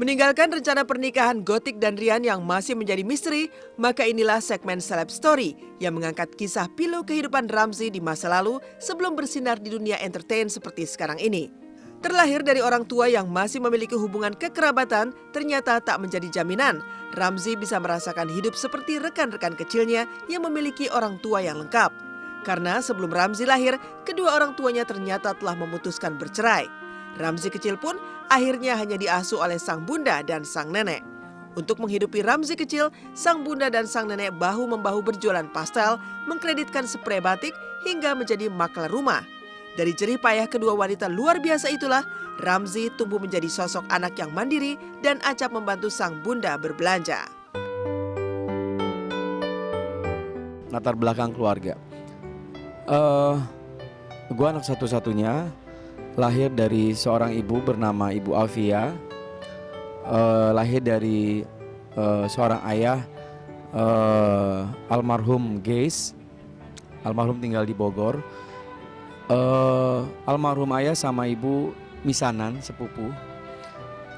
Meninggalkan rencana pernikahan Gotik dan Rian yang masih menjadi misteri, maka inilah segmen Celeb Story yang mengangkat kisah pilu kehidupan Ramzy di masa lalu sebelum bersinar di dunia entertain seperti sekarang ini. Terlahir dari orang tua yang masih memiliki hubungan kekerabatan, ternyata tak menjadi jaminan Ramzy bisa merasakan hidup seperti rekan-rekan kecilnya yang memiliki orang tua yang lengkap. Karena sebelum Ramzy lahir, kedua orang tuanya ternyata telah memutuskan bercerai. Ramzy kecil pun akhirnya hanya diasuh oleh sang bunda dan sang nenek. Untuk menghidupi Ramzy kecil, sang bunda dan sang nenek bahu-membahu berjualan pastel, mengkreditkan sprei batik hingga menjadi maklar rumah. Dari jerih payah kedua wanita luar biasa itulah, Ramzy tumbuh menjadi sosok anak yang mandiri dan acap membantu sang bunda berbelanja. Latar belakang keluarga. Gue anak satu-satunya, lahir dari seorang ibu bernama Ibu Alfia, lahir dari seorang ayah almarhum Geis, almarhum tinggal di Bogor. Almarhum ayah sama ibu misanan sepupu.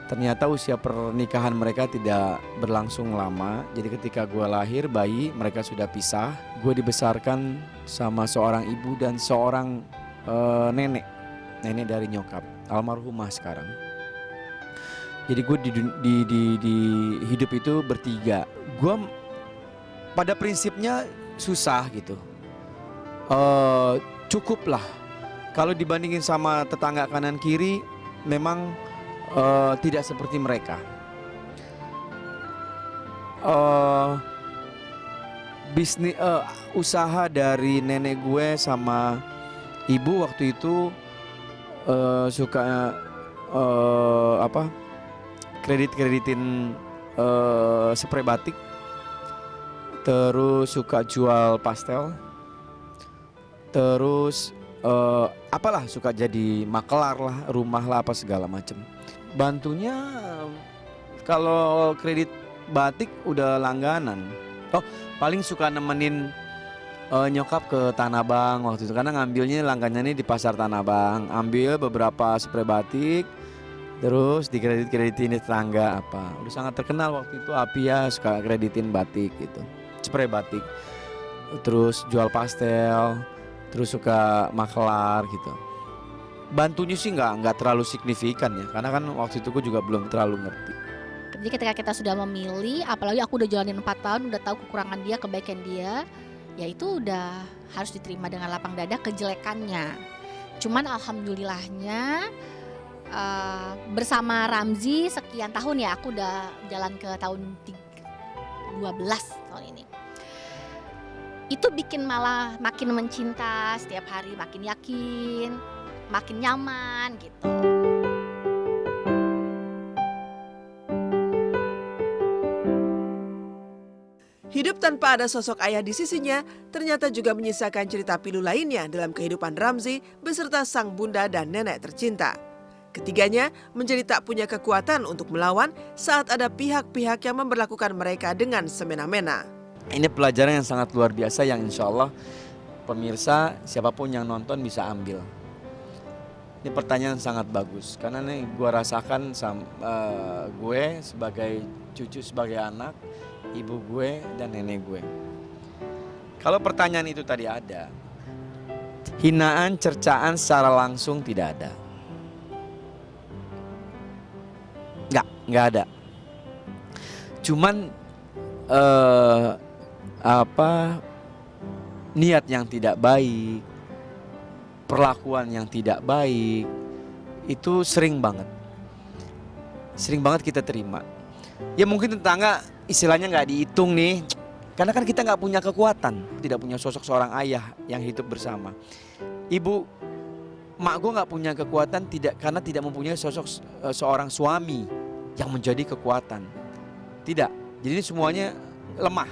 Ternyata usia pernikahan mereka tidak berlangsung lama. Jadi ketika gue lahir bayi, mereka sudah pisah. Gue dibesarkan sama seorang ibu dan seorang nenek dari nyokap, almarhumah sekarang. Jadi gue di hidup itu bertiga. Gue pada prinsipnya susah gitu. Cukup lah. Kalau dibandingin sama tetangga kanan kiri, memang tidak seperti mereka. Bisnis usaha dari nenek gue sama ibu waktu itu suka kreditin sprei batik, terus suka jual pastel, terus suka jadi makelar lah, rumah lah apa segala macem. Bantunya kalau kredit batik udah langganan. Paling suka nemenin nyokap ke Tanah Abang waktu itu karena ngambilnya langganannya di pasar Tanah Abang. Ambil beberapa sprei batik, terus dikreditin di tetangga apa. Udah sangat terkenal waktu itu Apia suka kreditin batik gitu, sprei batik. Terus jual pastel, terus suka makelar gitu. Bantunya sih nggak terlalu signifikan ya, karena kan waktu itu gue juga belum terlalu ngerti. Jadi ketika kita sudah memilih, apalagi aku udah jalanin 4 tahun, udah tahu kekurangan dia, kebaikan dia, ya itu udah harus diterima dengan lapang dada kejelekannya. Cuman alhamdulillahnya bersama Ramzy sekian tahun ya, aku udah jalan ke tahun 12 tahun ini. Itu bikin malah makin mencinta, setiap hari makin yakin, makin nyaman gitu. Hidup tanpa ada sosok ayah di sisinya ternyata juga menyisakan cerita pilu lainnya dalam kehidupan Ramzy beserta sang bunda dan nenek tercinta. Ketiganya menjadi tak punya kekuatan untuk melawan saat ada pihak-pihak yang memperlakukan mereka dengan semena-mena. Ini pelajaran yang sangat luar biasa yang insya Allah pemirsa siapapun yang nonton bisa ambil. Ini pertanyaan sangat bagus karena nih gue rasakan gue sebagai cucu, sebagai anak, ibu gue dan nenek gue. Kalau pertanyaan itu tadi ada, hinaan, cercaan secara langsung tidak ada. Nggak ada. Cuman niat yang tidak baik, perlakuan yang tidak baik, itu sering banget kita terima. Ya mungkin tetangga istilahnya nggak dihitung nih, karena kan kita nggak punya kekuatan, tidak punya sosok seorang ayah yang hidup bersama. Mak gue nggak punya kekuatan karena tidak mempunyai sosok seorang suami yang menjadi kekuatan. Tidak, jadi semuanya lemah.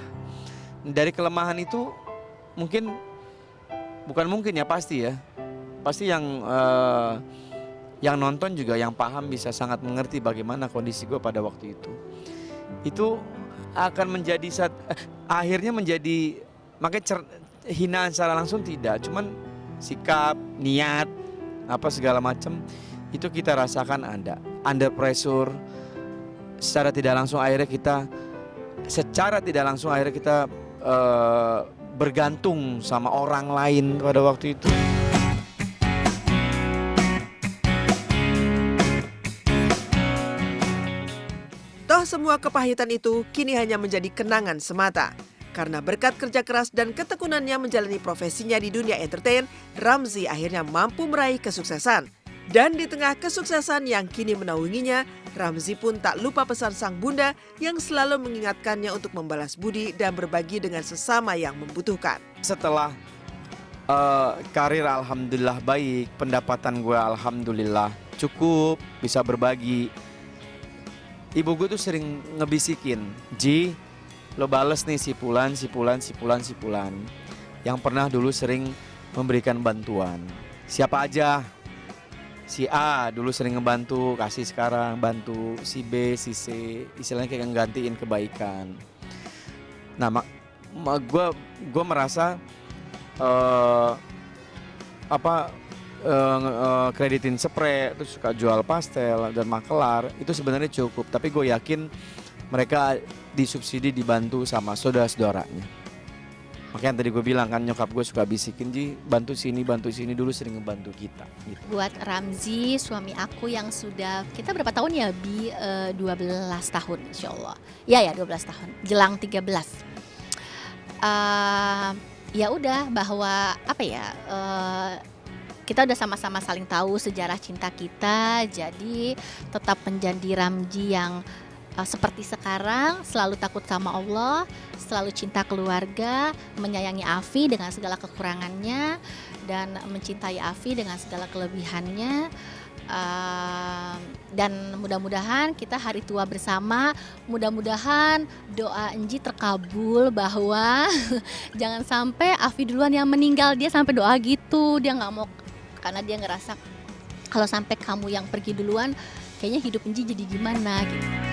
Dari kelemahan itu pasti yang nonton juga yang paham bisa sangat mengerti bagaimana kondisi gue pada waktu itu. Itu akan menjadi akhirnya menjadi, makanya hinaan secara langsung tidak, cuman sikap, niat, apa segala macam itu kita rasakan ada under pressure, secara tidak langsung akhirnya kita bergantung sama orang lain pada waktu itu. Toh semua kepahitan itu kini hanya menjadi kenangan semata. Karena berkat kerja keras dan ketekunannya menjalani profesinya di dunia entertain, Ramzy akhirnya mampu meraih kesuksesan. Dan di tengah kesuksesan yang kini menaunginya, Ramzy pun tak lupa pesan sang bunda yang selalu mengingatkannya untuk membalas budi dan berbagi dengan sesama yang membutuhkan. Setelah karir alhamdulillah baik, pendapatan gue alhamdulillah cukup, bisa berbagi. Ibu gue tuh sering ngebisikin, Ji, lo bales nih si Pulan. Yang pernah dulu sering memberikan bantuan. Siapa aja? Si A dulu sering ngebantu, kasih sekarang bantu. Si B, si C, istilahnya kayak nggantiin kebaikan. Nah, gue merasa kreditin spray, terus suka jual pastel dan makelar, itu sebenarnya cukup. Tapi gue yakin mereka disubsidi, dibantu sama saudara-saudaranya. Makanya tadi gue bilang kan, nyokap gue suka bisikin, Ji, bantu sini dulu, sering ngebantu kita gitu. Buat Ramzy, suami aku yang sudah, kita berapa tahun ya Bi? 12 tahun insya Allah. Ya 12 tahun, jelang 13. Ya udah, bahwa kita udah sama-sama saling tahu sejarah cinta kita. Jadi tetap menjadi Ramzy yang seperti sekarang, selalu takut sama Allah, selalu cinta keluarga, menyayangi Afi dengan segala kekurangannya, dan mencintai Afi dengan segala kelebihannya. Dan mudah-mudahan kita hari tua bersama, mudah-mudahan doa Enji terkabul bahwa jangan sampai Afi duluan yang meninggal. Dia sampai doa gitu, dia nggak mau, karena dia ngerasa kalau sampai kamu yang pergi duluan, kayaknya hidup Enji jadi gimana gitu.